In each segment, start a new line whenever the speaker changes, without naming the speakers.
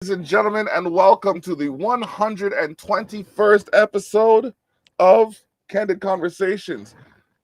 Ladies and gentlemen, and welcome to the 121st episode of Candid Conversations.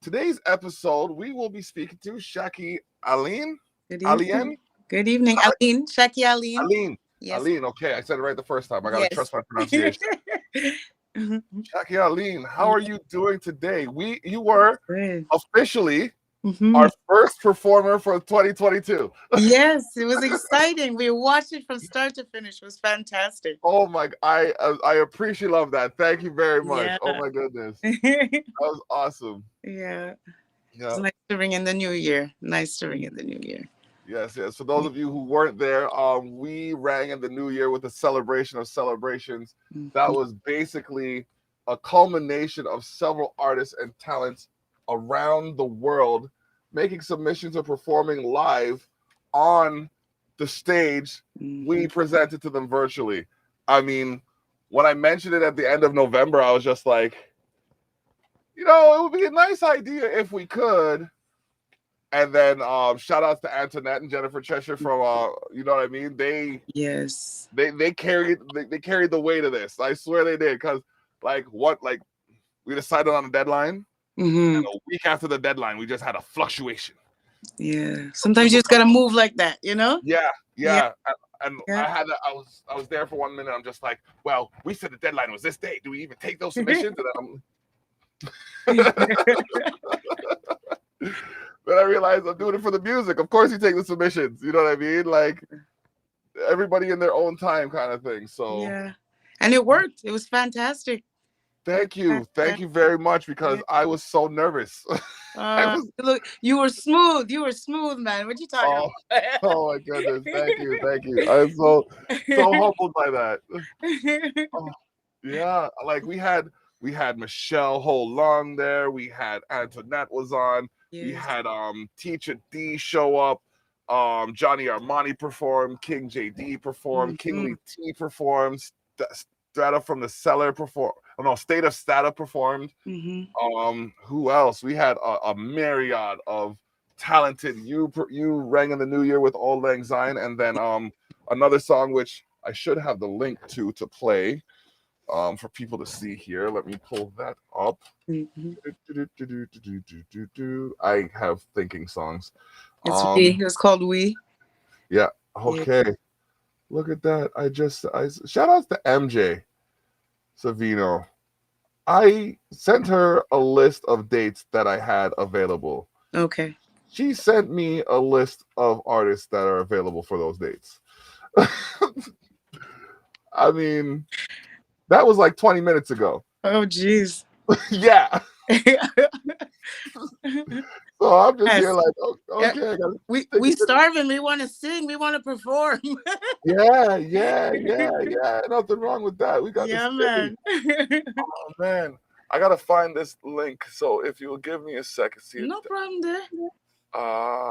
Today's episode, we will be speaking to Shakky Allyene.
Good
Allyene?
evening. Good evening, Allyene. Shakky Allyene.
Allyene.
Yes.
Allyene, okay, I said it right the first time. I got to
Yes.
trust my pronunciation. Shakky Allyene, how are you doing today? You were
Good.
officially
Mhm.
our first performer for 2022.
Yes, it was exciting. We watched it from start to finish. It was fantastic.
Oh my, I appreciate love that. Thank you very much.
Yeah.
Oh my goodness.
Yeah.
That was awesome.
It's
Yeah.
nice to ring in the new year. Nice to ring in the new year.
Yes. For those of you who weren't there, we rang in the new year with a celebration of celebrations. That was basically a culmination of several artists and talents around the world making submissions and performing live on the stage. We presented to them virtually. I mean, when I mentioned it at the end of November, I was just like, it would be a nice idea if we could. And then shout outs to Antoinette and Jennifer Cheshire from you know what I mean? They carried the weight of this. I swear they did, because we decided on a deadline, and a week after the deadline, we just had a fluctuation.
Yeah. Sometimes you just gotta move like that,
Yeah. And
Yeah.
I was there for 1 minute. I'm just like, well, we said the deadline was this day. Do we even take those submissions? And then Then I realized I'm doing it for the music. Of course you take the submissions. You know what I mean? Like, everybody in their own time kind of thing. So
yeah. And it worked. It was fantastic.
Thank you very much, because I was so nervous.
Look, you were smooth, man. What you talking about?
Oh my goodness. Thank you. I'm so humbled by that. Yeah, like we had Michelle Ho Long there. We had Antoinette was on. Yes. We had Teacher D show up. Johnny Armani performed. King JD performed. King Lee T performed. Strata from the Cellar performed. Oh no, State of Stata performed. Who else? We had a myriad of talented. You rang in the new year with Auld Lang Syne, and then another song which I should have the link to play. For people to see here. Let me pull that up. I have thinking songs.
It was called We.
Yeah. Okay. Yeah. Look at that. I shout outs to MJ Savino. I sent her a list of dates that I had available.
Okay.
She sent me a list of artists that are available for those dates. I mean, that was like 20 minutes ago.
Oh, geez.
Yeah. So I'm just here like, okay.
We starving. We want to sing. We want to perform.
Yeah. Nothing wrong with that. We got
this man.
Oh, man. I got to find this link. So if you will give me a second.
No problem there.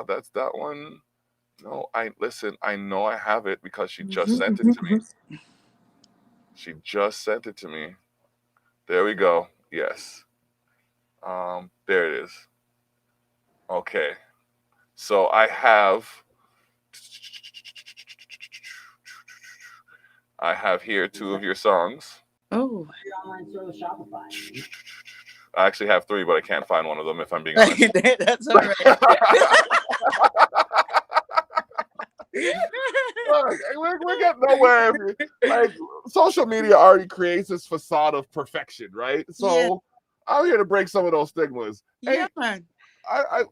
That's that one. No, I know I have it because she just sent it to me. She just sent it to me. There we go. Yes. There it is. Okay. So I have here 2 of your songs.
Oh.
I actually have 3, but I can't find one of them if I'm being honest.
That's all right.
We're getting nowhere. Like, social media already creates this facade of perfection, right? So yeah. I'm here to break some of those stigmas.
Yeah, man.
I'm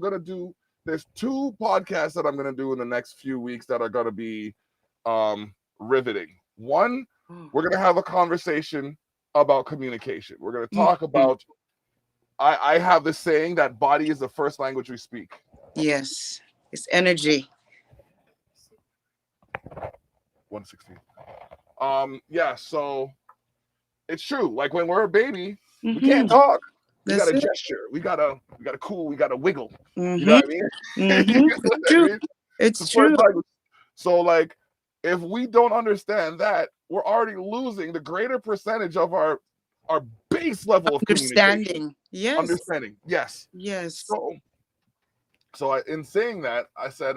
gonna do. There's 2 podcasts that I'm gonna do in the next few weeks that are gonna be riveting. One, we're gonna have a conversation about communication. We're gonna talk about. I have this saying that body is the first language we speak.
Yes. It's energy.
116. Yeah, so it's true. Like when we're a baby, we can't talk. We got to gesture. We gotta cool. We gotta wiggle. You know what I mean?
It's true. It's true.
So like, if we don't understand that, we're already losing the greater percentage of our base level of
understanding. Yes.
Understanding. Yes.
Yes.
So in saying that, I said,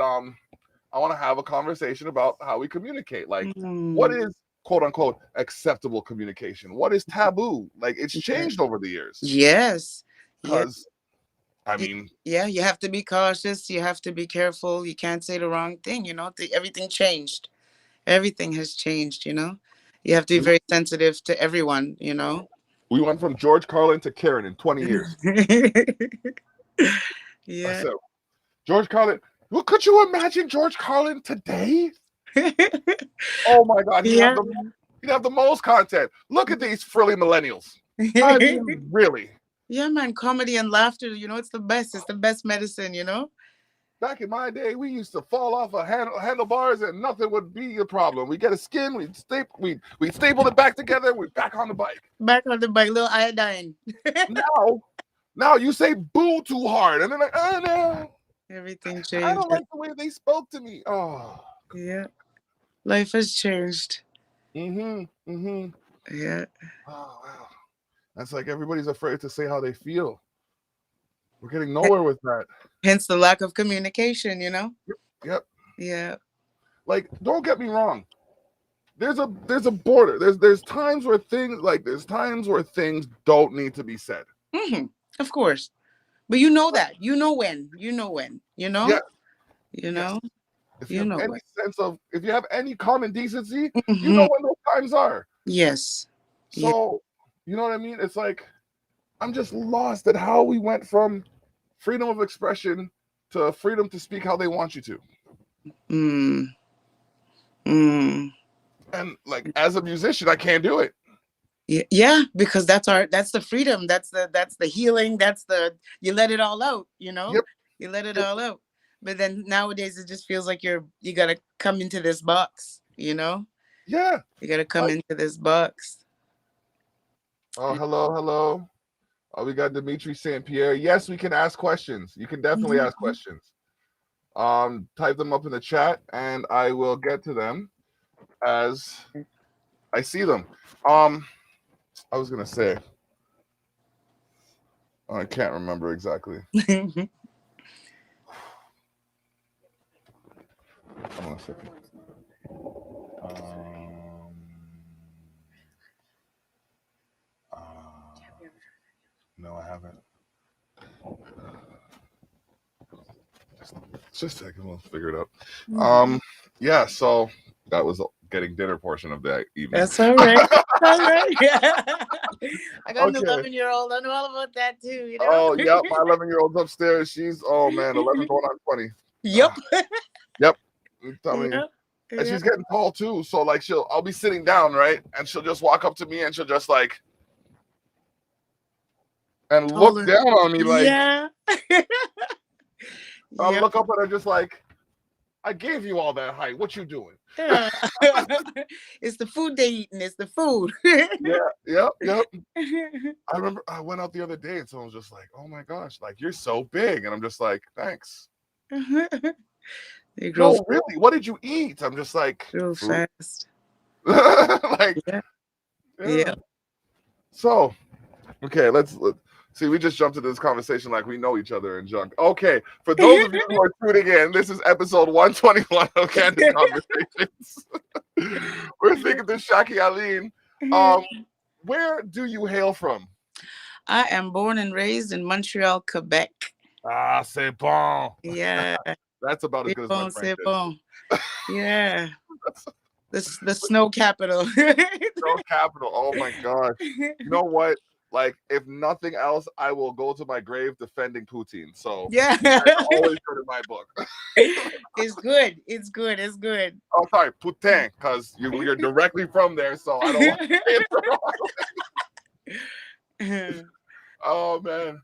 I want to have a conversation about how we communicate. Like, what
Mm.
is quote unquote acceptable communication? What is taboo? Like, it's
Yeah.
changed over the years.
Yes. Yeah.
Because, I mean,
Yeah, you have to be cautious. You have to be careful. You can't say the wrong thing. Everything changed. Everything has changed. You have to be
we,
very sensitive to everyone.
we went from George Carlin to Karen in 20 years. I
Yeah.
said, George Carlin, well, could you imagine George Carlin today? Oh my God,
Yeah.
he'd have the most content. Look at these frilly millennials. I mean, really.
Yeah, man. Comedy and laughter. It's the best. It's the best medicine.
Back in my day, we used to fall off of handlebars and nothing would be a problem. We get a skin, we'd staple it back together, we're back on the bike.
Back on the bike, little iodine.
Now you say boo too hard, and they're like, oh no.
Everything
I
changed.
don't like the way they spoke to me. Oh.
Yeah. Life has changed.
Yeah. Oh wow. That's like everybody's afraid to say how they feel. We're getting nowhere with that.
Hence the lack of communication,
Yep.
Yeah.
Like, don't get me wrong. There's a border. There's times where things don't need to be said.
Mm-hmm. Of course. But you know that. You know when.
Yeah.
Yes.
If you have any common decency,
Mm-hmm.
you know when those times are.
Yes.
So, you know what I mean? It's like, I'm just lost at how we went from freedom of expression to freedom to speak how they want you to. And like, as a musician, I can't do it.
Yeah, because that's the freedom. That's the healing. You let it all out,
Yep.
You let it all out. But then nowadays it just feels like you gotta come into this box,
Yeah.
You gotta come into this box.
Oh, hello. Oh, we got Dimitri St. Pierre. Yes, we can ask questions. You can definitely ask questions. Type them up in the chat and I will get to them as I see them. I was gonna say, I can't remember exactly. Hold on a second. No, I haven't. Just a second, we'll figure it out. Yeah, so that was getting dinner portion of that evening.
That's all right. All right. I got an 11-year-old. I know all about that too,
Oh, yeah, my 11-year-old's upstairs. She's 11 going on 20.
Yep.
Yep. Tell me. And she's getting tall too. So like I'll be sitting down, right? And she'll just walk up to me and she'll just like and look down on me like I'll look up at her just like, I gave you all that height. What you doing?
It's the food they eating. It's the food.
Yep. I remember I went out the other day and someone was just like, oh my gosh, like you're so big. And I'm just like, thanks. No, really? What did you eat? I'm just like,
grow fast.
Like,
yeah.
So, okay, let's see. We just jumped into this conversation like we know each other and junk. Okay, for those of you who are tuning in, this is episode 121 of Candid Conversations. We're speaking to Shakky Allyene. Where do you hail from?
I am born and raised in Montreal, Quebec.
Ah, c'est bon.
Yeah.
That's about as good as my French is.
Bon. Yeah. The snow capital.
Snow capital. Oh my gosh. You know what? Like, if nothing else, I will go to my grave defending poutine. So
yeah,
always good in my book.
It's good. It's good. It's good.
Oh, sorry, poutine, because you're directly from there, so I don't want to say it wrong. Oh man.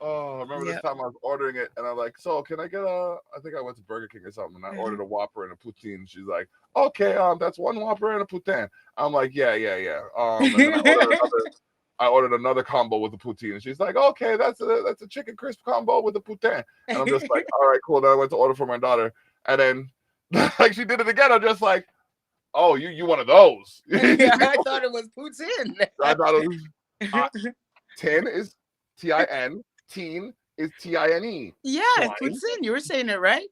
Oh, I remember this time I was ordering it, and I'm like, so can I get I think I went to Burger King or something, and I ordered a Whopper and a poutine. She's like, okay, that's one Whopper and a poutine. I'm like, yeah. And then I ordered another combo with a poutine, and she's like, okay, that's a chicken crisp combo with a poutine. And I'm just like, all right, cool. Then I went to order for my daughter, and then like she did it again. I'm just like, oh, you one of those.
Yeah, I thought it was poutine.
I thought it was tin is TIN. Teen is TINE.
Yeah, poutine. You were saying it right.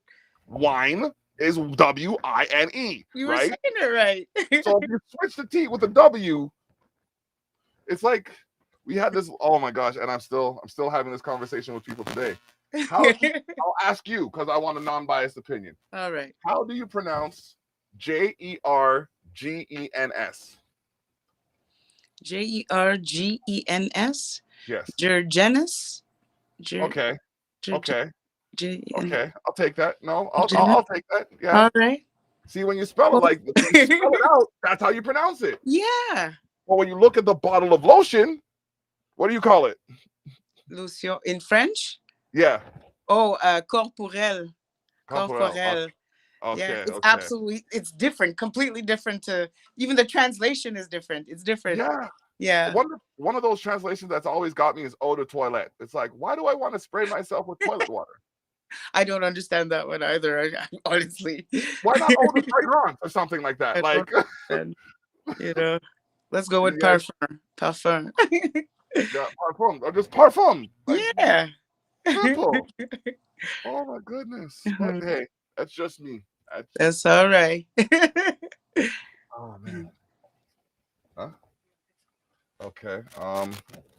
Wine is W-I-N-E,
You were
right?
saying it right.
So if you switch the T with the W, it's like we had this. Oh my gosh! And I'm still having this conversation with people today. How do you, I'll ask you because I want a non-biased opinion.
All right.
How do you pronounce Jergens?
Jergens.
Yes.
Jergenis. Jer,
Okay.
jer,
Okay.
jer,
Okay. I'll take that. No, I'll
Jenna.
take that. Yeah.
All right.
See, when you spell it
Well,
like when you spell it out, that's how you pronounce it.
yeah.
But when you look at the bottle of lotion, what do you call it?
Lucio in French.
Yeah.
Oh, corporel.
Corporel.
Corporel. Yeah,
Okay.
it's
Okay.
absolutely, it's different, completely different to, even the translation is different. It's different.
Yeah.
Yeah.
One of those translations that's always got me is eau de toilette. It's like, why do I want to spray myself with toilet water?
I don't understand that one either, honestly.
Why not eau de fragrance or something like that?
I don't
Like,
understand. You know, let's go with
yeah,
parfum. Parfum.
yeah, parfum or just parfum. Like
Yeah.
simple. Oh my goodness. But hey, that's just me. That's,
That's all right.
oh man. Huh? Okay. I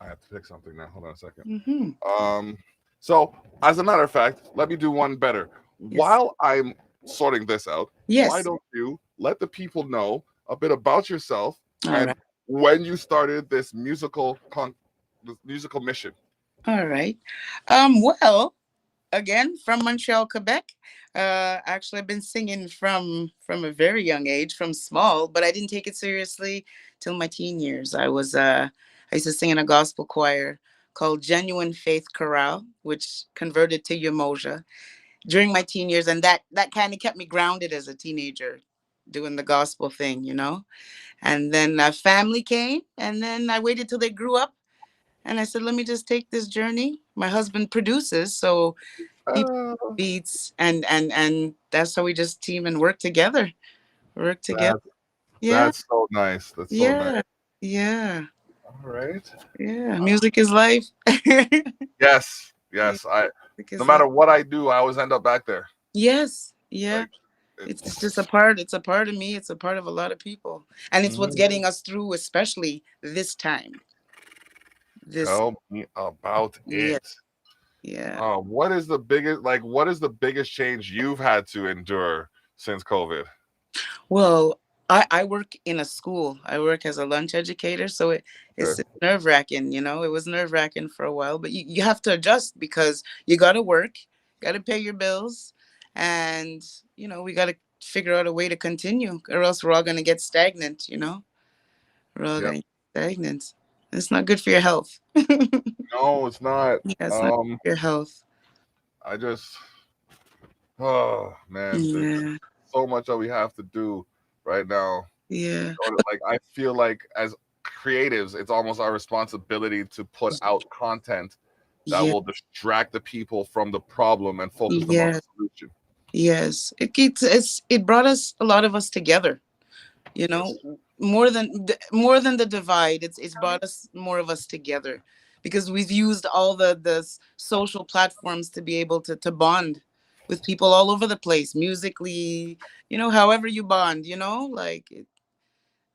have to pick something now. Hold on a second.
Hmm.
Um, so as a matter of fact, let me do one better.
Yes.
While I'm sorting this out, why
Yes.
don't you let the people know a bit about yourself
All
and
right.
when you started this musical mission?
All right. Well, again, from Montreal, Quebec. Actually, I've been singing from a very young age, from small, but I didn't take it seriously till my teen years. I used to sing in a gospel choir called Genuine Faith Chorale, which converted to Umoja during my teen years, and that kind of kept me grounded as a teenager, doing the gospel thing, you know. And then family came, and then I waited till they grew up, and I said, let me just take this journey. My husband produces, so he
Oh,
beats, and that's how we just team and work together. Work together.
that's
Yeah,
that's so nice. That's so nice.
yeah, yeah,
All right.
yeah. Music is life. Music
Yes, yes. I no
is life.
matter what I do, I always end up back there.
Yes, yeah.
Like
It's just
it's
it's a part of me. It's a part of a lot of people. And it's what's
mhm.
getting us through, especially this time. This,
Tell me about
yeah,
it.
yeah.
What is the biggest change you've had to endure since COVID?
Well, I work in a school. I work as a lunch educator, so it's
Okay.
nerve wracking. You know, it was nerve wracking for a while, but you have to adjust because you got to work, got to pay your bills, and we got to figure out a way to continue, or else we're all gonna get stagnant. We're all
Yep.
gonna get stagnant. It's not good for your health. Yeah,
No, it's not.
it's not good
Um,
for your health.
I just oh man, there's
Yeah,
so much that we have to do right now.
yeah,
Like I feel like as creatives, it's almost our responsibility to put out content that
yeah,
will distract the people from the problem and focus them on
yeah.
the solution.
Yes, it brought us, a lot of us, together. you
Yes.
know more than the divide. It's brought us, more of us, together, because we've used all the social platforms to be able to bond with people all over the place, musically, however you bond, like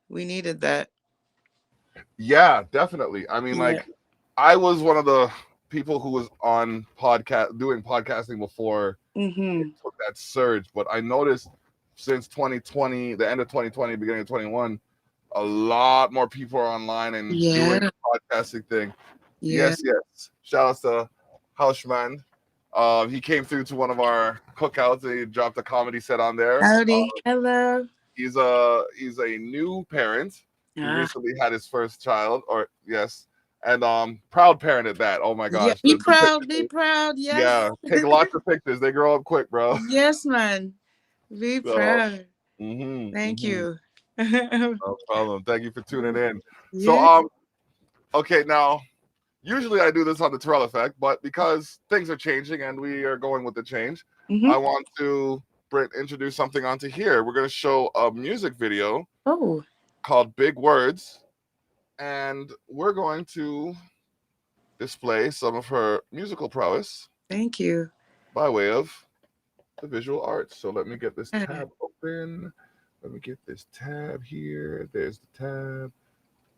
we needed that.
Yeah, definitely. I mean,
Yeah.
like I was one of the people who was on podcast doing podcasting before it
Mm-hmm.
took that surge, but I noticed since 2020, the end of 2020, beginning of 21, a lot more people are online and doing
Yeah.
the podcasting thing.
Yeah.
Yes, yes. Shout out to Hauschman. He came through to one of our cookouts and he dropped a comedy set on there.
Howdy. Hello.
He's a new parent. He
Ah.
recently had his first child, or yes, and proud parent at that. Oh my
Yeah,
gosh,
be
the
proud,
pictures.
be proud.
Yeah,
Yes.
take lots of pictures. They grow up quick, bro.
Yes, man. Be
So,
proud. Thank
mm-hmm.
you.
No problem. Thank you for tuning in. So,
Yeah.
okay, now usually I do this on the Terrell effect, but because things are changing and we are going with the change,
Mm-hmm.
I want to introduce something onto here. We're going to show a music video
Oh,
called Big Words, and we're going to display some of her musical prowess
thank you.
by way of the visual arts. So let me get this tab open. Let me get this tab here. There's the tab.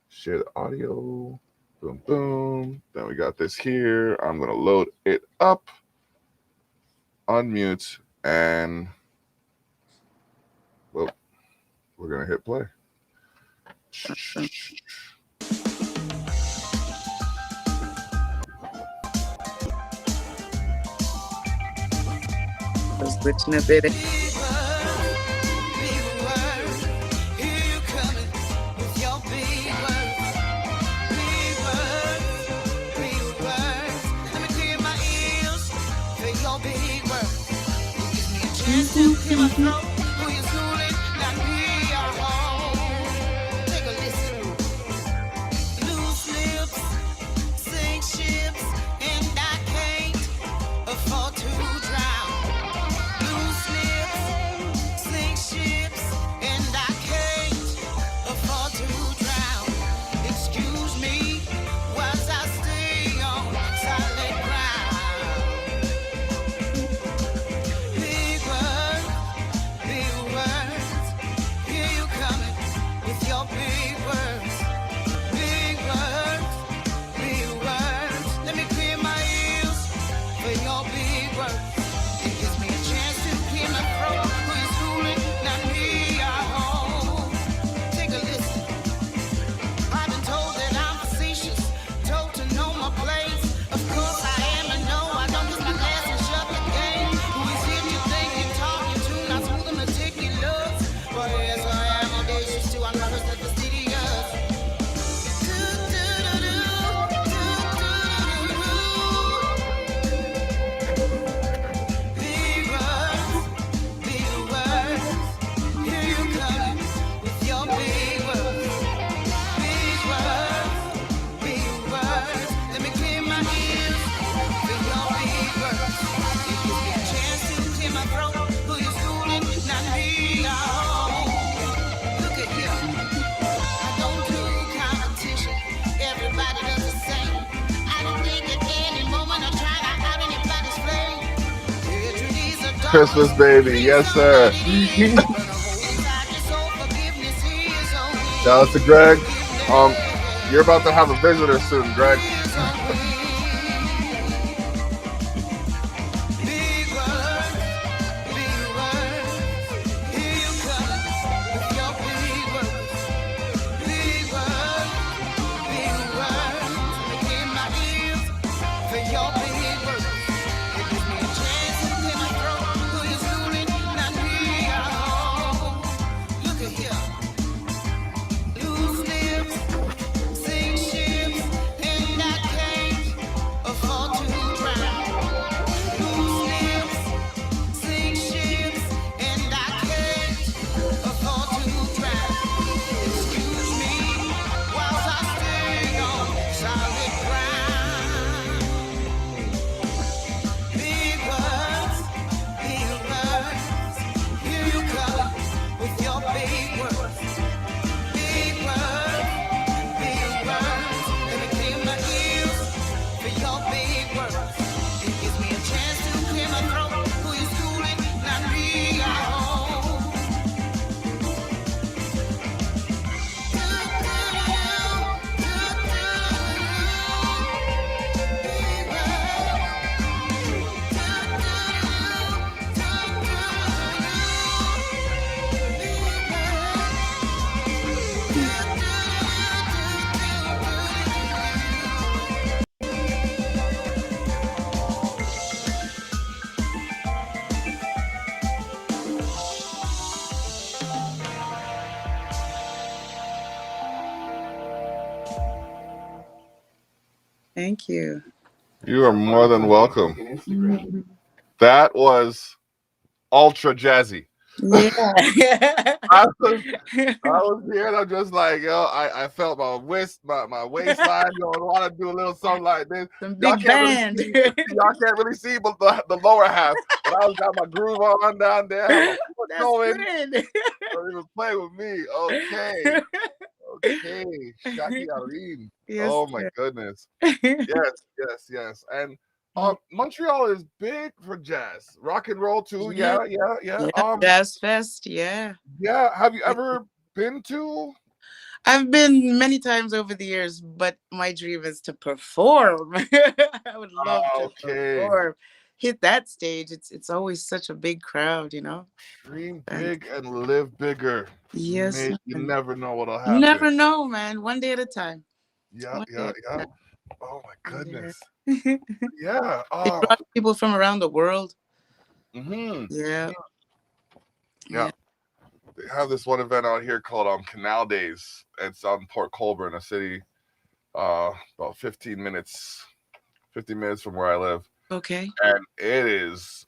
Share the audio. Boom, boom. Then we got this here. I'm going to load it up, unmute, and well, we're going to hit play.
Was glitching a bit.
Take a listen. Loose lips, sink ships, and I can't afford to drown. Loose lips, sink ships, and I can't afford to drown. Excuse me, whilst I stay on solid ground. Big words, here you coming with your big words. Big words, let me clear my ears for your big words. It gives me a chance to clear my throat. Who is fooling? Not me, I hope. Take a listen. I've been told that I'm facetious, told to know my place. Of course I am, and no, I don't kiss my glass and shut the game. Who is it you think you're talking to? Not smooth and meticulous. But yes, I am audacious too. I'm nervous and fastidious.
Christmas, baby. Yes, sir. Shout out to Greg. You're about to have a visitor soon, Greg.
Thank you.
You are more than welcome. That was ultra jazzy.
Yeah.
I was here and I'm just like, yo, I felt my waistline going, want to do a little something like this.
Some
Y'all
big
can't
band.
really see, y'all can't really see but the lower half. But I was got my groove on down there. Have a foot
That's
going.
good.
Don't even play with me. Okay. Shakky Allyene.
Yes,
Oh my
sir.
goodness. Yes. And Montreal is big for jazz, rock and roll too.
Yeah,
Yeah.
yeah, Jazz Fest. Yeah.
Yeah. Have you ever been to?
I've been many times over the years, but my dream is to perform. I would love to
Okay.
perform, hit that stage. It's always such a big crowd, you know.
Dream
And
big and live bigger.
yes,
You
man.
never know what'll
You
happen.
never know, man. One day at a time.
Yeah,
One day
yeah,
at
yeah.
a
Oh my
time.
goodness.
Yeah.
Yeah.
They brought people from around the world.
Mm-hmm.
Yeah,
Yeah.
yeah.
They have this one event out here called Canal Days. It's on Port Colborne, a city about 15 minutes from where I live.
Okay.
And it's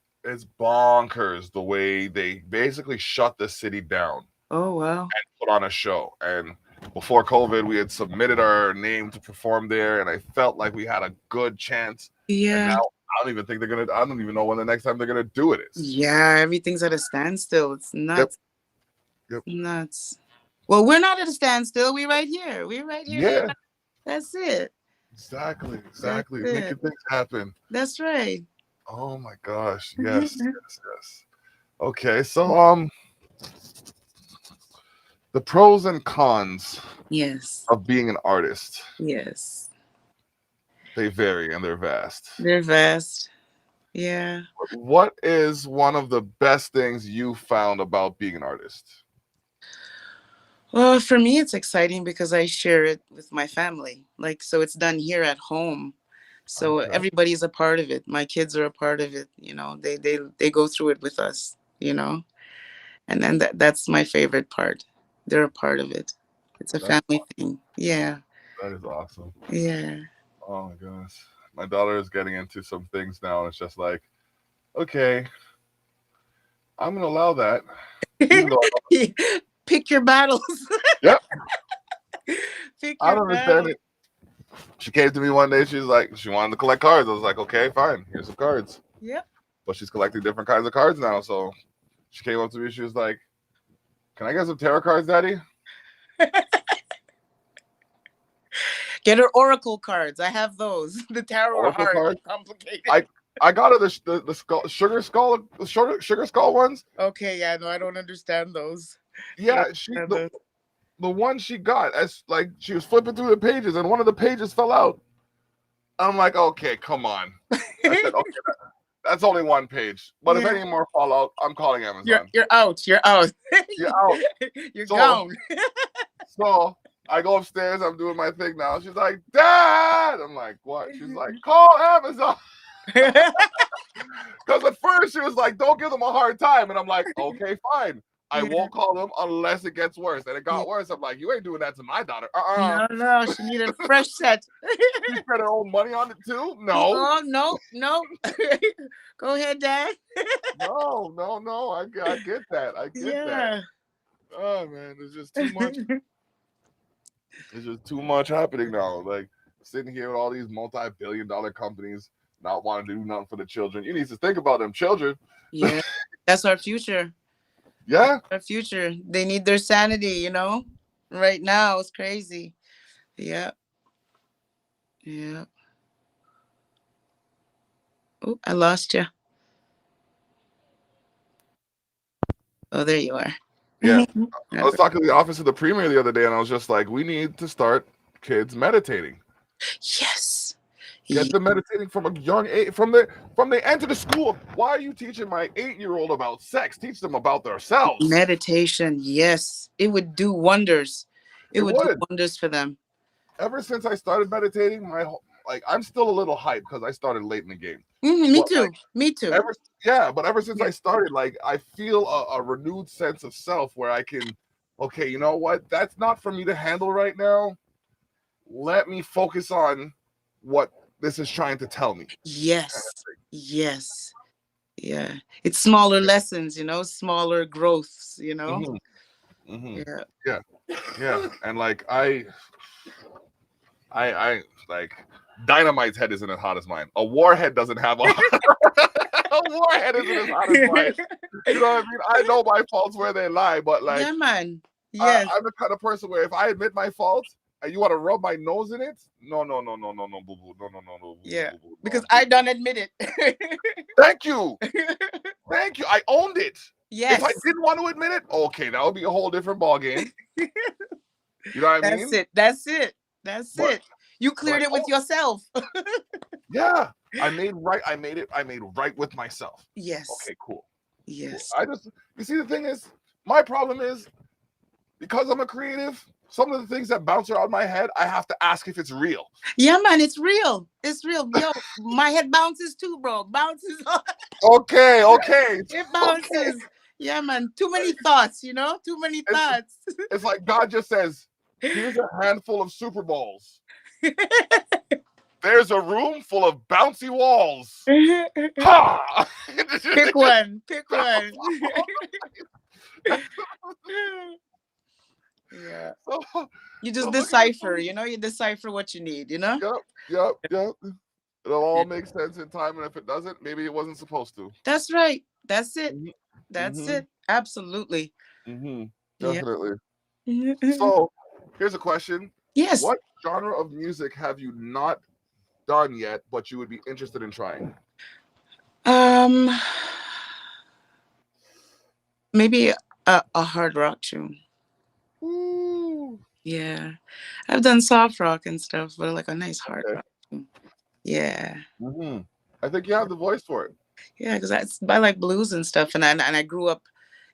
bonkers the way they basically shut the city down
Oh wow.
and put on a show. And before COVID, we had submitted our name to perform there, and I felt like we had a good chance. And
Yeah.
now I don't even know when the next time they're gonna do it is.
Yeah. Everything's at a standstill. It's
Yep.
nuts.
Yep.
Nuts. Well, we're not at a standstill. We're right here. We're right here.
Yeah.
That's it.
Exactly.
That's
Making
it.
things happen.
That's right.
Oh my gosh. Yes. Okay, so the pros and cons
Yes.
of being an artist,
Yes.
they vary and they're vast.
They're vast. Yeah.
What is one of the best things you found about being an artist?
Well, for me, it's exciting because I share it with my family. Like, so it's done here at home. So
Okay.
everybody's a part of it. My kids are a part of it. You know, they go through it with us, you know, and then that's my favorite part. They're a part of it. It's a
That's
family thing. Yeah.
That is awesome.
Yeah.
Oh my goodness. My daughter is getting into some things now, and it's just like, okay, I'm gonna allow that. Even though
Pick your battles.
Yep.
Pick
I
your
don't understand
battles.
it. She came to me one day, she's like, she wanted to collect cards. I was like, okay, fine, here's some cards.
Yep.
But she's collecting different kinds of cards now. So she came up to me, she was like, can I get some tarot cards, Daddy?
Get her oracle cards. I have those. The tarot are
Oracle
hard
cards?
and complicated.
I got her the skull, sugar skull ones.
Okay, yeah, no, I don't understand those.
Yeah,
Yeah,
the one she got, as like she was flipping through the pages and one of the pages fell out. I'm like, okay, come on. I said, okay, that's only one page. But if
Yeah.
any more fall out, I'm calling Amazon.
You're out. You're out.
You're out.
You're
So-
gone.
So I go upstairs, I'm doing my thing now. She's like, Dad! I'm like, what? She's like, call Amazon. Because at first she was like, don't give them a hard time. And I'm like, okay, fine. I won't call them unless it gets worse. And it got worse. I'm like, you ain't doing that to my daughter.
No, she needed a fresh set.
She spent her own money on it too? No.
Oh, no. Go ahead, Dad.
No. I get that. I get that. Oh man, there's just too much. There's just too much happening now. Like sitting here with all these multi-billion-dollar companies not wanting to do nothing for the children. You need to think about them children.
Yeah, that's our future.
Yeah.
Our future. They need their sanity, you know? Right now, it's crazy. Yeah. Oh, I lost you. Oh, there you are.
Yeah. I was talking to the office of the premier the other day, and I was just like, we need to start kids meditating.
Yes.
Get them meditating from a young age, from they enter the school. Why are you teaching my 8-year-old about sex? Teach them about themselves.
Meditation, yes. It would do wonders. It would do wonders for them.
Ever since I started meditating, I'm still a little hyped because I started late in the game.
Me too.
But ever since I started, like I feel a renewed sense of self where I can, okay, you know what? That's not for me to handle right now. Let me focus on what this is trying to tell me.
Yes. Yeah. It's smaller lessons, you know, smaller growths, you know.
Yeah. And like I like Dynamite's head isn't as hot as mine. A warhead doesn't have a warhead isn't as hot as mine. You know what I mean? I know my faults where they lie, but like
yeah, man. Yes.
I'm the kind of person where if I admit my faults and you want to rub my nose in it? No, boo boo, no, boo
Yeah,
boo,
because
no.
I don't admit it.
Thank you. I owned it.
Yes.
If I didn't want to admit it, okay, that would be a whole different ball game. You know what I mean?
That's it. You cleared it with yourself.
Yeah, I made right with myself.
Yes.
Okay, cool.
Yes.
Cool. You see, the thing is, my problem is, because I'm a creative, some of the things that bounce around my head, I have to ask if it's real.
Yeah, man, it's real. It's real. Yo, my head bounces too, bro. Bounces.
Okay.
It bounces. Okay. Yeah, man. Too many thoughts, Too many thoughts.
It's like God just says, here's a handful of Super Bowls. There's a room full of bouncy walls. Ha!
Pick one. Yeah. You just decipher, you decipher what you need,
Yep. It'll all make sense in time, and if it doesn't, maybe it wasn't supposed to.
That's right. That's it. That's it. Absolutely.
Definitely. Yeah. So, here's a question.
Yes.
What genre of music have you not done yet, but you would be interested in trying?
Maybe a hard rock tune.
Ooh.
Yeah, I've done soft rock and stuff, but like a nice hard rock tune. Yeah.
I think you have the voice for it.
Yeah, because I like blues and stuff, and I grew up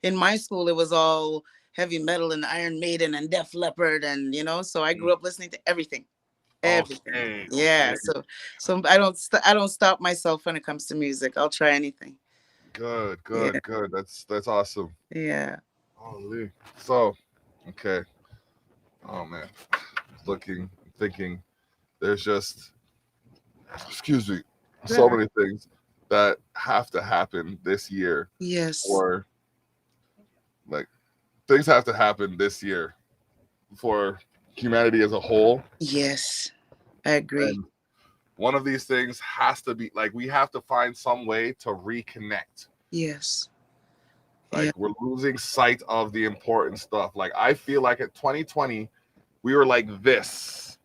in my school. It was all heavy metal and Iron Maiden and Def Leppard, and so I grew up listening to everything.
Okay.
Yeah. So I don't stop myself when it comes to music. I'll try anything.
Good. That's awesome.
Yeah.
Holy. So, okay. Oh man, thinking. There's just, excuse me, so many things that have to happen this year.
Yes.
Or like things have to happen this year for humanity as a whole.
Yes, I agree.
And one of these things has to be like, we have to find some way to reconnect.
Yes.
Like we're losing sight of the important stuff. Like I feel like at 2020, we were like this.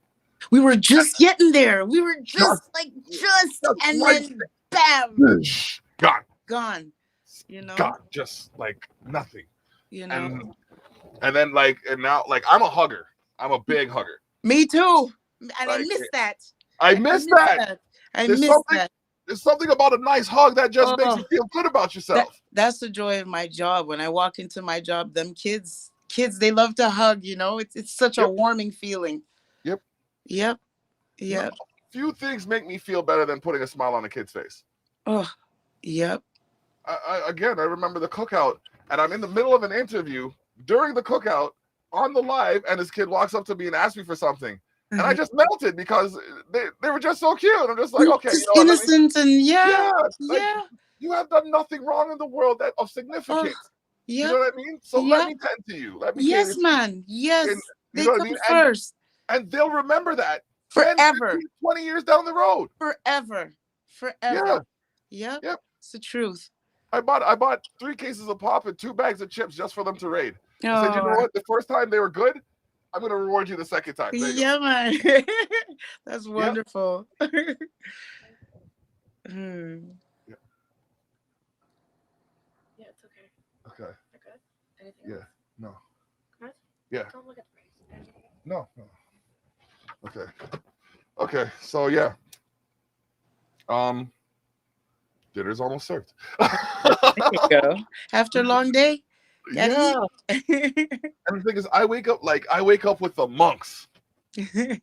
We were just getting there. We were just and then bam, gone.
Gone, just like nothing. And then and now I'm a hugger. I'm a big hugger.
Me too. And I miss that.
I miss that. There's something about a nice hug that just makes you feel good about yourself.
That's the joy of my job. When I walk into my job, them kids, they love to hug, It's such a warming feeling. Yep.
Few things make me feel better than putting a smile on a kid's face.
Oh, yep.
I remember the cookout, and I'm in the middle of an interview during the cookout on the live, and this kid walks up to me and asks me for something. And I just melted because they were just so cute. I'm just like, okay,
just innocent and
you have done nothing wrong in the world of significance. You know what I mean? So let me tend to you. Let me
yes, man. Yes.
And,
they come first.
And they'll remember that
forever.
10, 20 years down the road.
Forever. Yeah. Yep. It's the truth.
I bought 3 cases of pop and 2 bags of chips just for them to raid. I said, you know what? The first time they were good, I'm going to reward you the second time.
Yeah, man. That's wonderful.
Yeah.
Yeah, it's okay.
Okay.
You're good? Anything else?
No.
Good?
Yeah.
Don't look at the face.
No. Okay. So yeah. Dinner's almost served.
There you go. After a long day.
Yeah. And the thing is, I wake up with the monks. They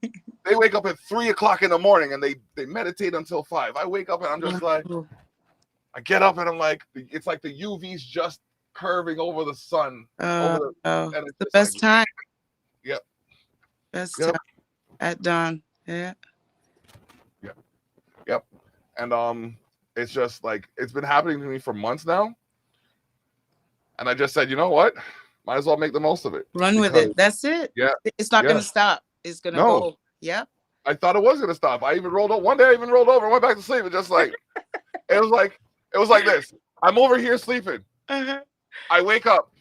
wake up at 3:00 in the morning and they meditate until 5. I wake up and I'm just like, I get up and I'm like, it's like the UV's just curving over the sun. And it's
the best time.
Yep.
Best time at dawn. Yeah.
Yep. And it's just like, it's been happening to me for months now. And I just said, you know what? Might as well make the most of it.
Run with it. That's it.
Yeah.
It's not going to stop. It's going to go. Yep.
I thought it was going to stop. I even rolled up. One day I even rolled over and went back to sleep. And just like, it was like this. I'm over here sleeping. I wake up.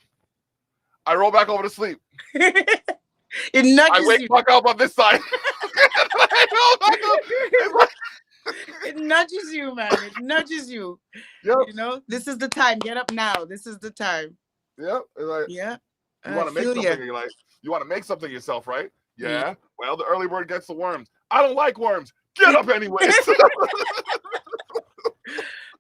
I roll back over to sleep.
It
I
nudges
wake
you.
back up on this side. It's like,
It nudges you, man. It nudges you.
yep,
You know, this is the time. Get up now. This is the time.
yep. It's like,
Yeah,
you
I
want to make
feel
something,
you.
and you're like, you want to make something yourself, right?
Yeah.
Yeah. Well, the early bird gets the worms. I don't like worms. Get up anyways.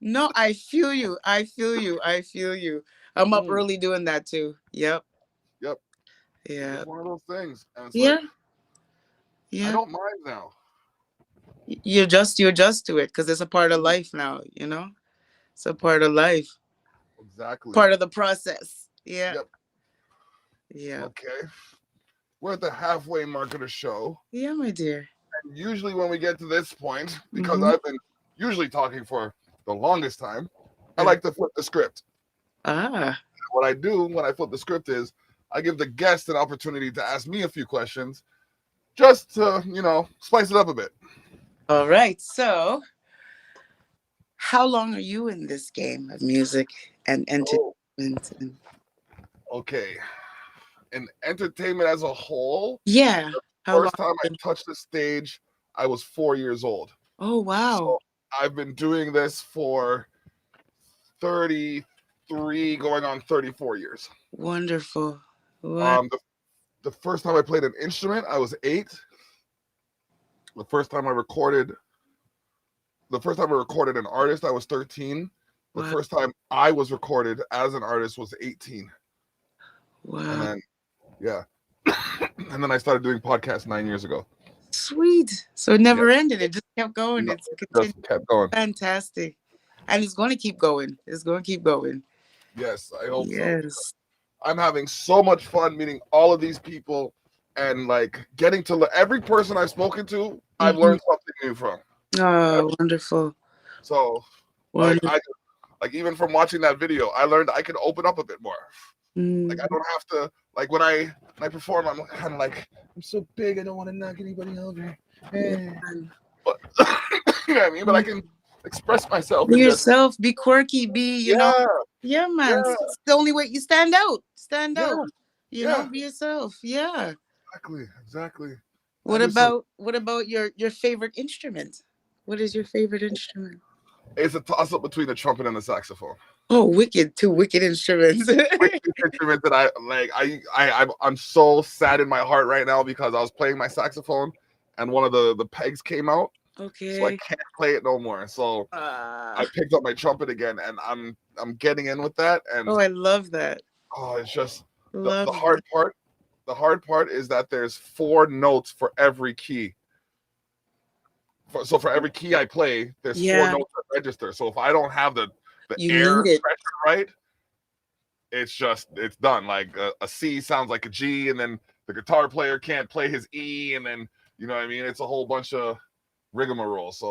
No, I feel you. I feel you. I feel you. I'm up
Mm,
early doing that too. Yep.
yep. It's
Yeah.
just one of those things, and it's like
Yeah.
I
Yeah.
don't mind now.
You adjust to it because it's a part of
Mm,
life now, you know? It's a part of life.
exactly.
Part of the process. Yeah.
Yep.
Yeah.
Okay. We're at the halfway mark of the show.
Yeah, my dear.
And usually when we get to this point, because
Mm-hmm.
I've been usually talking for the longest time, I like to flip the script.
Ah.
What I do when I flip the script is I give the guest an opportunity to ask me a few questions just to, spice it up a bit.
All right. So, how long are you in this game of music and
Oh,
entertainment? And
okay. In entertainment as a whole,
yeah. How long?
first time I touched the stage, I was 4 years old.
Oh, wow.
So I've been doing this for 33, going on 34 years.
Wonderful. What?
The first time I played an instrument, I was 8. The first time I recorded an artist, I was 13. The
Wow.
first time I was recorded as an artist was 18. And
Wow.
then, yeah. And then I started doing podcasts 9 years ago.
Sweet. So it never
Yep.
ended. It just kept going.
No,
It's
it
continued.
just kept going.
Fantastic. And it's going to keep going. It's going to keep going.
Yes, I hope so.
Yes.
I'm having so much fun meeting all of these people and like getting to every person I've spoken to, I've
Mhm.
learned something new from.
Oh, wonderful.
So
Wonderful.
like even from watching that video, I learned I can open up a bit more. Like I
Mm.
don't have to like when I perform, I'm kind of like I'm so big, I don't want to knock anybody over.
Yeah.
But you know what I mean? But I can express myself
Be
and just
yourself. Be quirky.
yeah,
Yeah, man.
yeah,
It's the only way you stand out. Stand
yeah,
out.
yeah.
Be yourself. Yeah.
Exactly.
What about your favorite instrument? What is your favorite instrument?
It's a toss up between the trumpet and the saxophone.
Oh, wicked! Two wicked instruments.
Instrument that I like. I'm so sad in my heart right now because I was playing my saxophone and one of the pegs came out, so I
Okay.
can't play it no more. So I picked up my trumpet again, and I'm getting in with that. And
Oh, I love that.
it's just the
Love
hard
that.
part. The hard part is that there's 4 notes for every key. So for every key I play, there's 4
Yeah,
notes that register. So if I don't have the
you
air
need it.
pressure right, it's done. Like a C sounds like a G, and then the guitar player can't play his E, and then you know what I mean. It's a whole bunch of rigmarole. So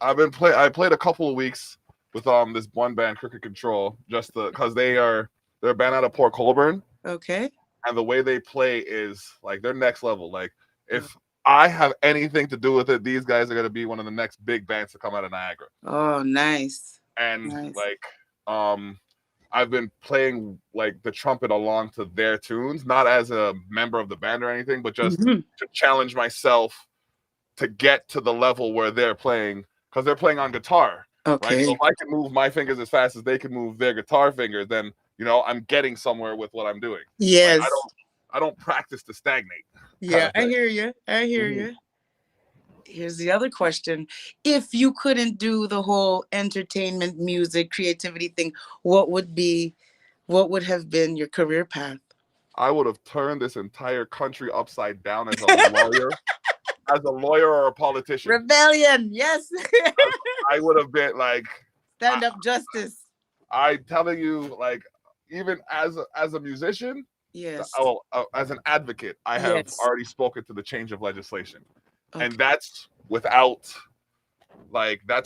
I played a couple of weeks with this one band, Crooked Control, just because they're a band out of Port Colborne,
Okay.
and the way they play is like they're next level. Like if I have anything to do with it, these guys are gonna be one of the next big bands to come out of Niagara.
Oh, nice.
And
Nice.
like I've been playing like the trumpet along to their tunes, not as a member of the band or anything, but just
Mhm.
to challenge myself to get to the level where they're playing, because they're playing on guitar, right? So
Okay.
if I can move my fingers as fast as they can move their guitar fingers, then I'm getting somewhere with what I'm doing. Like,
Yes.
I don't practice to stagnate.
Yeah, I
thing.
hear you. I hear
Mhm.
you. Here's the other question. If you couldn't do the whole entertainment, music, creativity thing, what would have been your career path?
I would have turned this entire country upside down as a lawyer, or a politician.
Rebellion. Yes.
I would have been like
Stand up justice.
I telling you, like even as a musician,
Yes.
as an advocate, I have
Yes.
already spoken to the change of legislation,
Okay.
and that's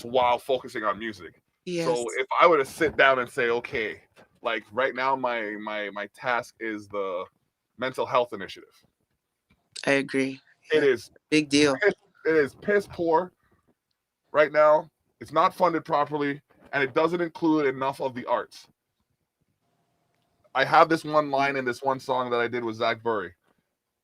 while focusing on music.
Yes.
So if I were to sit down and say, okay, like right now, my task is the mental health initiative.
I agree.
It is
big deal.
It is piss poor right now. It's not funded properly, and it doesn't include enough of the arts. I have this one line in this one song that I did with Zach Burry,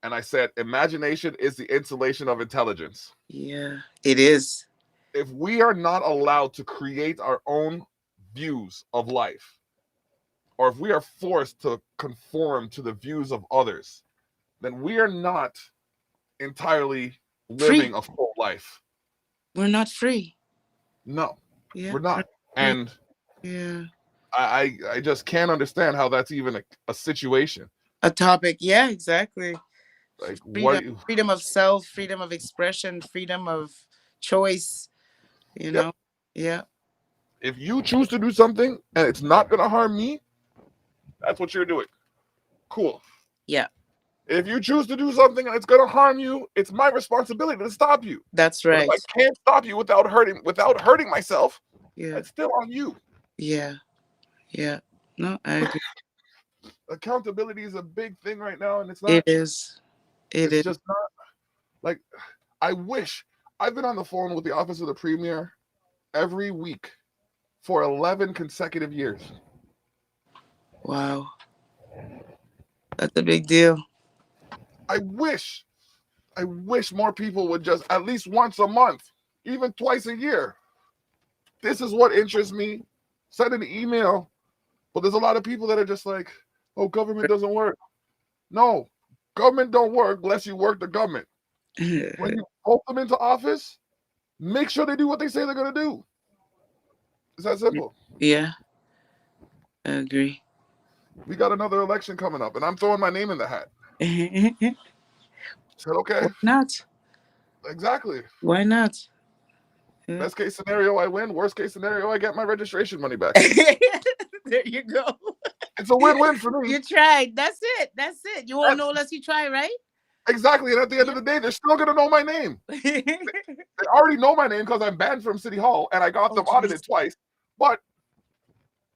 and I said, "Imagination is the insulation of intelligence."
Yeah, it is.
If we are not allowed to create our own views of life, or if we are forced to conform to the views of others, then we are not entirely
Free.
living a full life.
We're not free.
No,
Yeah.
we're not.
Yeah.
And
Yeah.
I just can't understand how that's even a situation.
A topic. Yeah, exactly.
Like, what?
Freedom. Freedom of self, freedom of expression, freedom of choice, you
Yep.
know? Yeah.
If you choose to do something and it's not going to harm me, that's what you're doing. Cool.
Yeah.
If you choose to do something and it's going to harm you, it's my responsibility to stop you.
That's
But if
right.
I can't stop you without hurting myself,
Yeah.
it's still on you.
Yeah. Yeah. No, I agree.
Accountability is a big thing right now, and it's
It
not.
is. It
It's
is.
just not. Like, I wish I've been on the phone with the office of the premier every week for 11 consecutive years.
Wow. That's a big deal.
I wish more people would just at least once a month, even twice a year. This is what interests me. Send an email. But there's a lot of people that are just like, oh, government doesn't work. No, government don't work unless you work the government. When you vote them into office, make sure they do what they say they're going to do. It's that simple.
Yeah, I agree.
We got another election coming up, and I'm throwing my name in the hat.
Why
Said, okay,
not?
exactly.
Why not? Yeah.
Best case scenario, I win. Worst case scenario, I get my registration money back.
There you go.
It's a win-win for me.
You tried. That's it. That's it. You won't know unless you try, right?
Exactly. And at the end of the day, they're still going to know my name. They already know my name because I'm banned from City Hall and I got them audited twice. But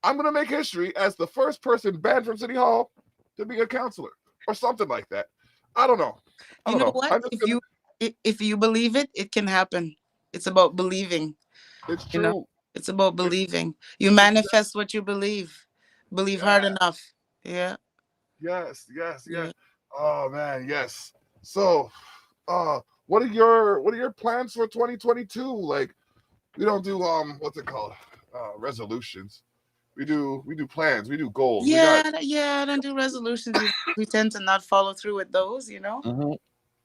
I'm going to make history as the first person banned from City Hall to be a counselor or something like that. I don't know. I
You
don't
know
know.
what? If you believe it, it can happen. It's about believing.
It's
You know,
true.
it's about believing. You manifest what you believe. Believe hard enough. Yeah.
Yes.
Yeah.
Oh man, yes. So, what are your plans for 2022? Like, we don't do what's it called? Resolutions. We do plans. We do goals. We got.
Yeah. I don't do resolutions. We tend to not follow through with those, you know.
Mhm.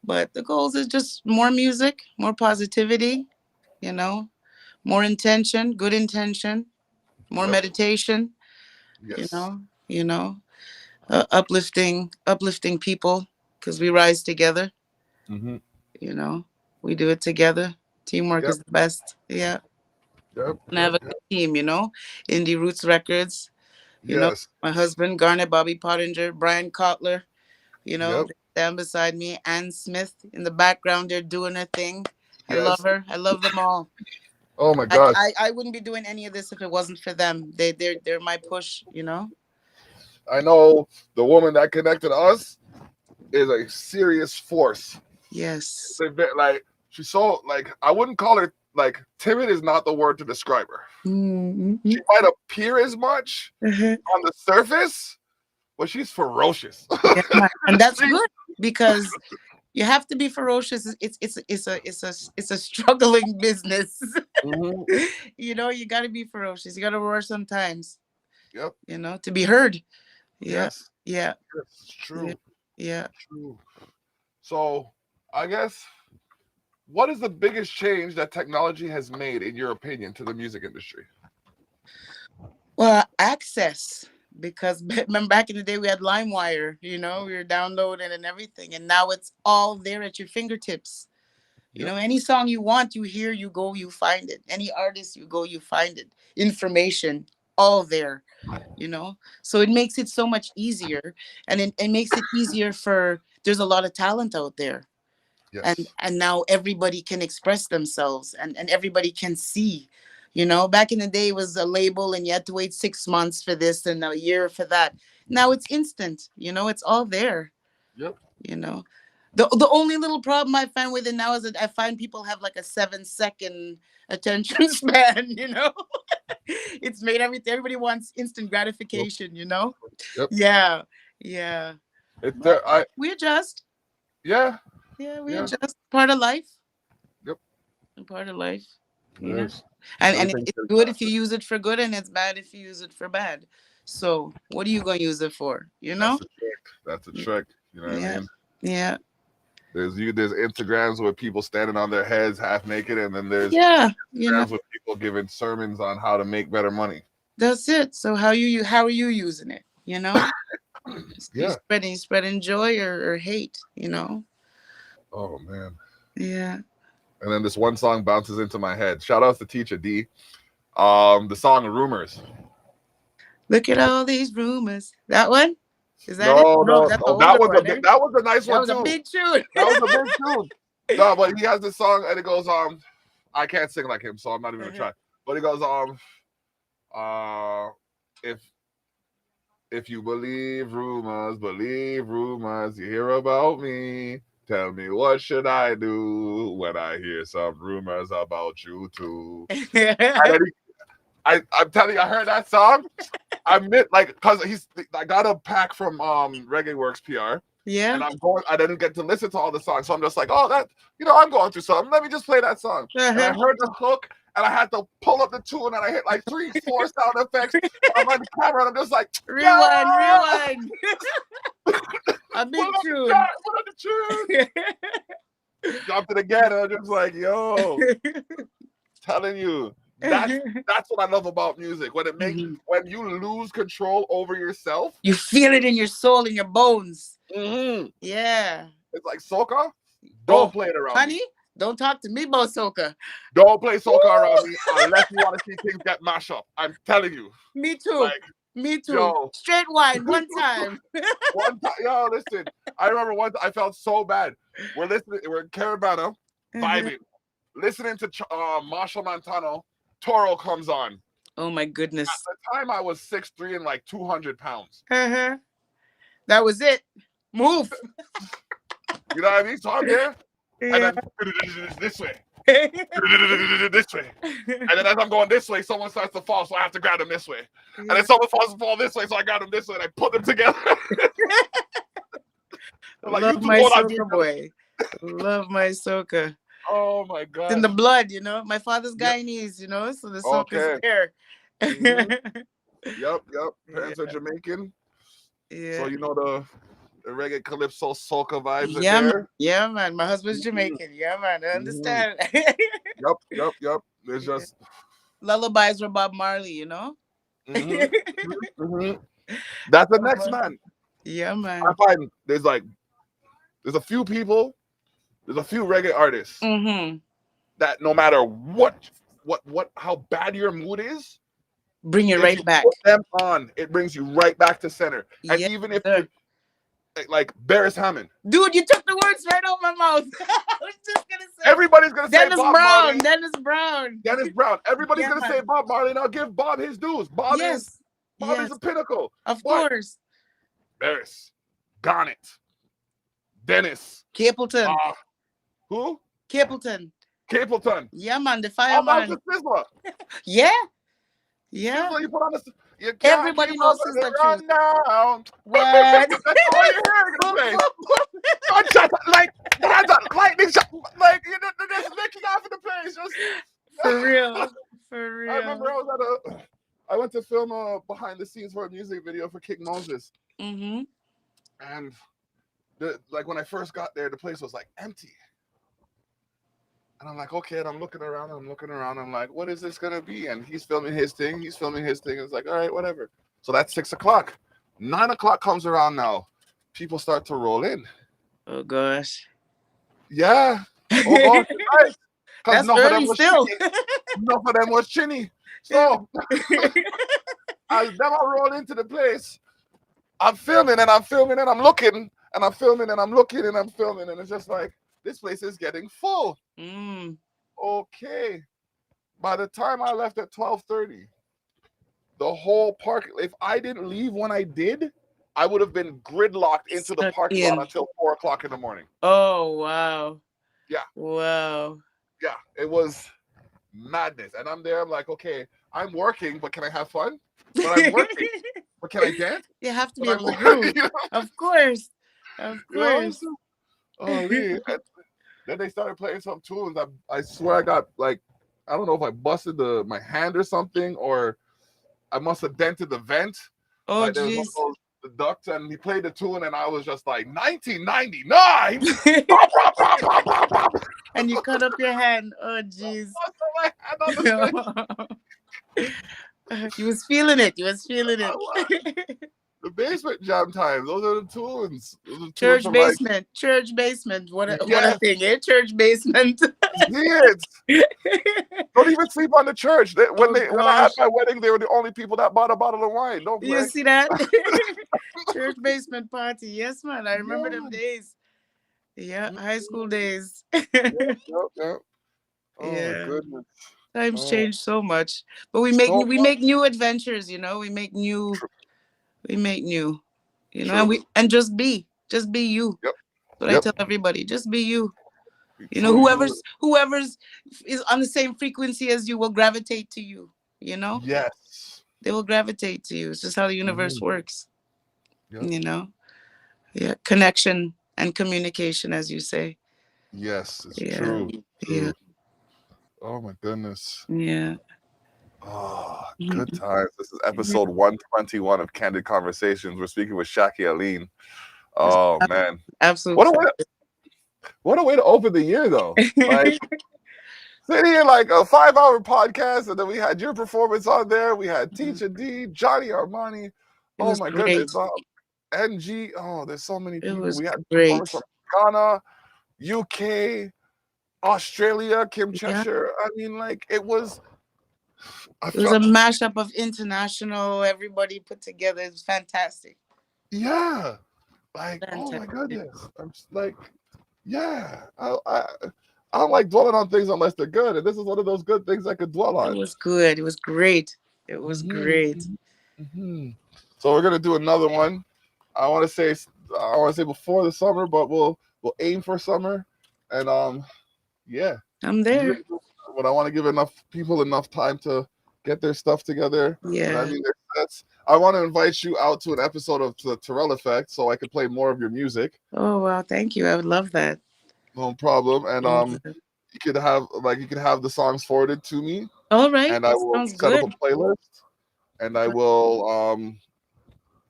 But the goals is just more music, more positivity, you know, more intention, good intention, more
Yep.
meditation, you
Yes.
know, you know, uplifting people because we rise together,
Mm-hmm.
you know, we do it together. Teamwork
Yep.
is the best. Yeah.
Yep.
And I have a good team, you know, Indie Roots Records, you know,
Yes.
my husband, Garnet, Bobby Pottinger, Brian Kotler, you know,
Yep.
they stand beside me. Ann Smith in the background, they're doing her thing. I love
Yes.
her. I love them all.
Oh my
I,
God.
I wouldn't be doing any of this if it wasn't for them. They're my push, you know.
I know the woman that connected us is a serious force.
Yes.
Like, she's so, like, I wouldn't call her, like, timid is not the word to describe her.
Mm-hmm.
She might appear as much on the surface, but she's ferocious.
Yeah, man. And that's good because you have to be ferocious. It's a struggling business.
Mhm.
You know, you got to be ferocious. You got to roar sometimes.
Yep.
You know, to be heard. Yeah.
Yes.
Yeah.
Yes. It's true.
Yeah.
True. So, I guess, what is the biggest change that technology has made, in your opinion, to the music industry?
Well, access, because remember back in the day we had LimeWire, you know, we were downloading and everything, and now it's all there at your fingertips. You know,
Yep.
any song you want, you hear, you go, you find it. Any artist, you go, you find it. Information, all there, you know. So it makes it so much easier, and it makes it easier for. There's a lot of talent out there, and
Yes.
now everybody can express themselves and everybody can see, you know. Back in the day it was a label and you had to wait 6 months for this and a year for that. Now it's instant, you know, it's all there,
Yep.
you know. The only little problem I find with it now is that I find people have like a 7 second attention span, you know? It's made everybody wants instant gratification, you know?
Yep.
Yeah. Yeah.
It's
But
there. I
we adjust.
Yeah.
Yeah, we
Yeah.
adjust. Part of life.
Yep.
Part of life. You know?
Yes.
And
Everything
it's
is
good if you use it for good and it's bad if you use it for bad. So what are you gonna use it for? You
That's
know?
the trick. That's a trick. You know what I
Yeah.
mean?
Yeah.
There's Instagrams with people standing on their heads half naked, and then there's
Yeah. You know,
Instagrams with people giving sermons on how to make better money.
that's it. So how are you using it? You know? You
Yeah.
spreading joy or hate, you know?
Oh man.
Yeah.
And then this one song bounces into my head. Shout out to Teacher D. The song "Rumors."
Look at all these rumors. That one? Is that it?
No,
No,
no,
that's the
no. That
older
was
one. Eh?
that was a nice
That
one
was a
too.
big tune.
That was a big tune. No, but he has this song and it goes I can't sing like him, so I'm not even gonna try. But he goes if you believe rumors, you hear about me. Tell me what should I do when I hear some rumors about you too. And then I'm telling you, I heard that song. I admit, like, cause I got a pack from Reggae Works PR.
Yeah.
And I didn't get to listen to all the songs. So I'm just like, oh, that, I'm going through something. Let me just play that song. And I heard the hook and I had to pull up the tune and I hit like 3, 4 sound effects on the camera. And I'm just like,
Rewind. A big
pull
tune.
up the tune. Jumped it again. And I'm just like, yo, telling you. That's what I love about music. When it makes when you lose control over yourself.
You feel it in your soul, in your bones.
Mm-hmm.
Yeah.
It's like soca. Don't play it around
honey,
me.
don't talk to me about soca.
Don't play soca around me unless you want to see things get mashed up. I'm telling you.
Me too.
Like,
me too.
Yo.
Straight wine one time.
Yo, listen. I remember once I felt so bad. We're in Caravana, vibing, listening to Marshall Montano. Toro comes on.
Oh my goodness.
At the time I was 6'3" and like 200 pounds.
That was it. Move.
You know what I mean? So I'm there.
Yeah.
And then this way. This way. And then as I'm going this way, someone starts to fall, so I have to grab them this way. And then someone fall this way, so I grab them this way, and I put them together.
Like, love my soca boy. Love my soca.
Oh my god.
It's in the blood, you know. My father's Guyanese, you know, so the soca's there.
Yep. Parents are Jamaican. Yeah. So you know the reggae calypso soca vibes are there.
Yeah, man. My husband's Jamaican. Yeah, man. I understand.
Yep. There's just
lullabies from Bob Marley, you know.
That's the next man.
Yeah, man.
I find there's a few people, there's a few reggae artists that no matter how bad your mood is,
bring you right back.
Put them on, it brings you right back to center. And even if you like Barris Hammond.
Dude, you took the words right out my mouth. I was just gonna say
everybody's gonna say Bob Marley.
Dennis Brown.
Everybody's gonna say Bob Marley, and I'll give Bob his dues. Bob is a pinnacle.
Of course.
Barris, Garnet, Dennis,
Capleton.
Who?
Capleton.
Yeah,
man, the fireman. Yeah.
Sizzler, you put on
everybody knows Sizzler too.
Down.
What?
That's all you hear like lightning shot, like just licking off in the place.
For real.
I remember I went to film a behind the scenes for a music video for King Moses. And when I first got there, the place was like empty. And I'm like, okay, and I'm looking around. I'm like, what is this gonna be? And he's filming his thing. It's like, all right, whatever. So that's 6 o'clock. 9 o'clock comes around now. People start to roll in.
Oh gosh.
Yeah. Oh gosh, right.
That's early still.
Enough of them was chinny. So as them I roll into the place, I'm filming and I'm looking and I'm filming and I'm looking and I'm filming, and it's just like, this place is getting full. Okay. By the time I left at 12:30, the whole park, if I didn't leave when I did, I would have been gridlocked into the
Stuck
parking lot
in.
until 4 o'clock in the morning.
Oh wow.
Yeah,
Wow.
yeah, it was madness. And I'm there. I'm like, okay, I'm working, but can I have fun? But I'm working, but can I dance?
You have to
But
be
I'm
able to
working,
groove. Of course. Of
you know.
course.
Oh, Lee. And then they started playing some tunes. I swear I got like, I don't know if I busted my hand or something, or I must have dented the vent.
Oh
Like there was one
jeez.
of those the ducts, and he played the tune, and I was just like 1999. Pop, pop, pop, pop, pop, pop.
And you cut up your hand. Oh jeez.
Busted my hand on the stage.
You was feeling it. You was feeling
I was.
it.
The basement jam time. Those are the tunes. Those are the tunes
Church
from like,
basement. Church basement. What a
yes,
thing, eh? Church basement.
kids. Don't even sleep on the church.
Oh
When I had
gosh.
my wedding, they were the only people that bought a bottle of wine. Don't
You
play.
see that? Church basement party. Yes, man. I remember them
Yeah.
days. Yeah, high school
Mhm.
days.
Yep, yep, yep. Oh my
Yeah.
goodness.
Times
Oh,
change so much. But we make
so
we
much.
make new adventures, we make new
True.
we make new,
True.
and just be you.
Yep.
What I
Yep.
tell everybody, just be you.
Be true to you.
Whoever's is on the same frequency as you will gravitate to you,
Yes.
They will gravitate to you. It's just how the universe
Mhm.
works,
Yep.
you know? Yeah, connection and communication, as you say.
Yes, it's
Yeah,
true.
yeah,
True. Oh my goodness.
yeah.
Oh, good
Mhm.
times. This is episode 121 of Candid Conversations. We're speaking with Shakky Allyene. Oh man.
Absolute
What a way what a way to open the year though. Like sitting here like a 5-hour podcast, and then we had your performance on there. We had Teacher D, Johnny Armani.
It
Oh
was
my
great.
goodness. NG. Oh, there's so many
It
people.
was
We had performance
great.
from Ghana, UK, Australia, Kim
Yeah.
Cheshire. I mean, like it was. I
It was a
felt,
mashup of international, everybody put together. It was fantastic.
yeah. Like, oh my
Fantastic.
goodness. I'm just like, yeah. I don't like dwelling on things unless they're good, and this is one of those good things I could dwell
It
on.
was good. It was great. It was
Hmm.
great.
Hmm. So we're gonna do another one. I want to say before the summer, but we'll aim for summer, and yeah.
I'm there.
But I want to give enough people enough time to get their stuff together. And I
Yeah.
mean, their sets. I want to invite you out to an episode of the Terrell Effect so I can play more of your music.
Oh wow, thank you. I would love that.
No problem. And
Yeah.
you could have the songs forwarded to me,
All right.
and I will
Sounds
set up
good.
a playlist, and I will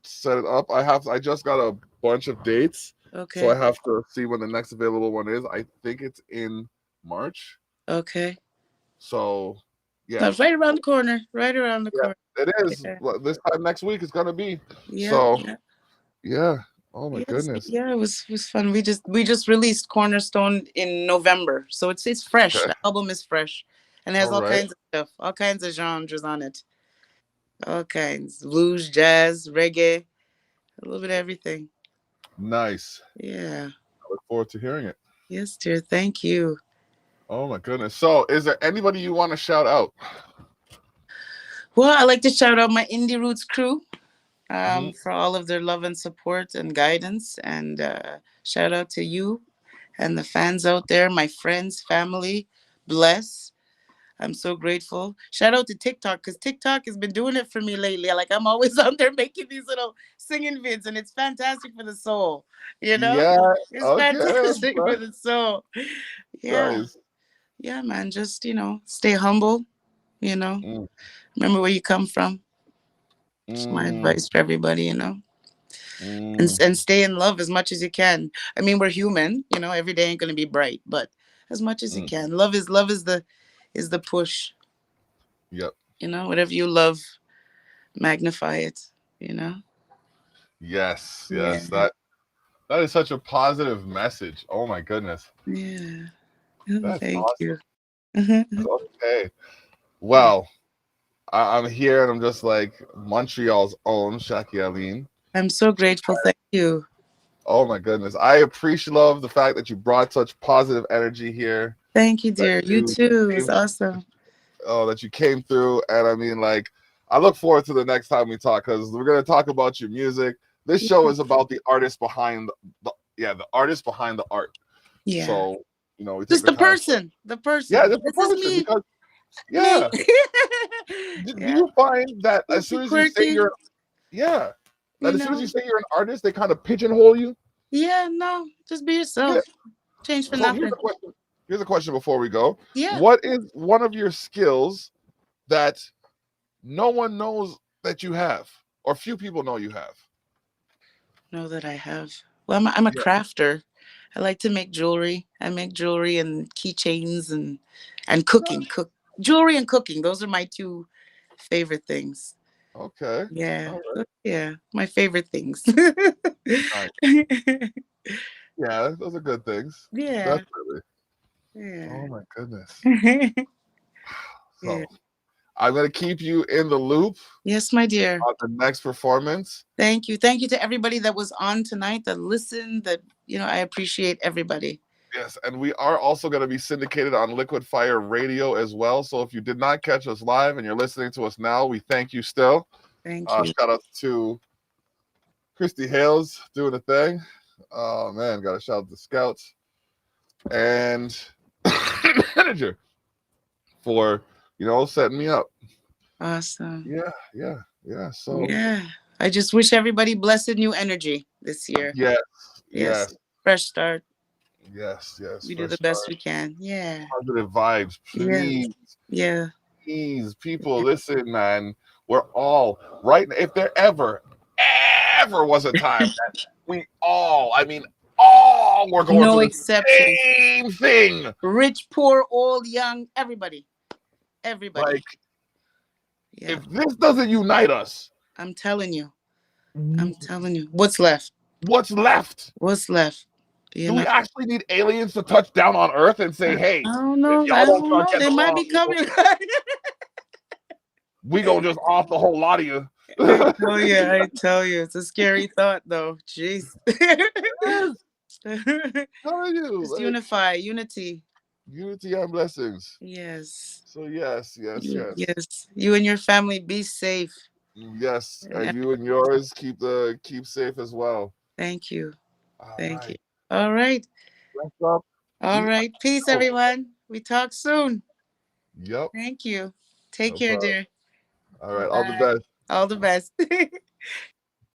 set it up. I just got a bunch of dates, so I
Okay.
have to see when the next available one is. I think it's in March.
Okay.
So yeah.
That's right around the corner. Right around the
Yeah,
corner.
it is.
Yeah.
Well, this time next week is gonna be.
Yeah.
So
Yeah.
yeah. Oh my
Yes.
goodness.
Yeah. It was fun. We just released Cornerstone in November, so it's fresh.
Okay.
The album is fresh, and it has
All
all
right.
kinds of stuff, all kinds of genres on it. All kinds: blues, jazz, reggae, a little bit of everything.
Nice.
Yeah.
I look forward to hearing it.
Yes, dear. Thank you.
Oh my goodness. So is there anybody you want to shout out?
Well, I'd like to shout out my Indie Roots crew
Mhm.
for all of their love and support and guidance. And shout out to you and the fans out there, my friends, family. Bless. I'm so grateful. Shout out to TikTok because TikTok has been doing it for me lately. Like I'm always out there making these little singing vids, and it's fantastic for the soul. You know,
Yeah.
it's
Okay.
fantastic for the soul. Yeah,
Nice.
yeah, man. Just stay humble. You know,
Mm,
remember where you come from. Just my
mm,
advice for everybody.
mm,
And stay in love as much as you can. I mean, we're human. Every day ain't gonna be bright, but as much as you
mm.
can. Love is the push.
Yep.
Whatever you love, magnify it. You know.
Yes.
Yeah.
Yes. That is such a positive message. Oh my goodness.
Yeah. Oh,
That's
thank
awesome.
you. I'm
Okay. Well, I'm here and I'm just like Montreal's own Shakky Allyene.
so grateful. Thank you.
Oh my goodness. I appreciate love the fact that you brought such positive energy here.
Thank you,
That
dear. You
you
too. It's
came,
awesome.
that you came through. And I mean, like, I look forward to the next time we talk because we're gonna talk about your music. This show is about the artist behind the artist behind the art.
Yeah.
So, we take
Just
the
the
time.
person. The
Yeah,
person.
just the
This is
person
me.
because
Me.
yeah. Do
Yeah.
you find that as
Goofy,
soon as you say
quirky.
that
You
as soon as you
know.
say you're an artist, they kind of pigeonhole you?
Yeah. No. Just be
Yeah.
yourself. Change for
So here's
nothing.
a question. Here's a question before we go.
Yeah.
What is one of your skills that no one knows that you have, or few people know you have?
Know that I have. Well, I'm a
Yeah.
crafter. I like to make jewelry. I make jewelry and keychains and cooking. Cook jewelry and cooking. Those are my two favorite things.
Okay.
Yeah.
All right.
Yeah. My favorite things.
Nice. Yeah, those are good things.
Yeah.
Definitely.
Yeah.
Oh my goodness.
Yeah.
So I'm gonna keep you in the loop
Yes, my dear.
on the next performance.
Thank you. Thank you to everybody that was on tonight, that listened, I appreciate everybody.
Yes, and we are also going to be syndicated on Liquid Fire Radio as well. So if you did not catch us live and you're listening to us now, we thank you still.
Thank you.
Shout out to Christy Hales doing the thing. Oh man, got to shout out to Scouts and manager for setting me up.
Awesome.
Yeah. So
Yeah. I just wish everybody blessed new energy this year.
yes,
Fresh start.
yes.
We do the best we can. Yeah.
Positive vibes,
Yeah.
please.
Yeah.
Please, people, listen, man. We're all right. If there ever was a time that we all, all were going
No
through the
exceptions.
same thing.
Rich, poor, old, young, everybody. Everybody.
Like,
Yeah.
if this doesn't unite us,
I'm telling you. What's left?
what's left?
What's left?
Do we actually need aliens to touch down on Earth and say, hey,
I don't
if
know.
y'all don't start
They
getting
might
along,
be coming.
we gonna just off the whole lot of you.
I tell you. It's a scary thought, though. Jeez.
Telling you,
Just
like,
unify. Unity.
unity and blessings.
Yes.
So yes.
Yes. You and your family be safe.
Yes, and you and yours keep safe as well.
Thank you. Thank you.
Right.
All right.
What's up?
All right. Peace, everyone. We talk soon.
Yep.
Thank you. Take
No
care,
problem.
dear.
All right.
Bye.
All the best.
All the best.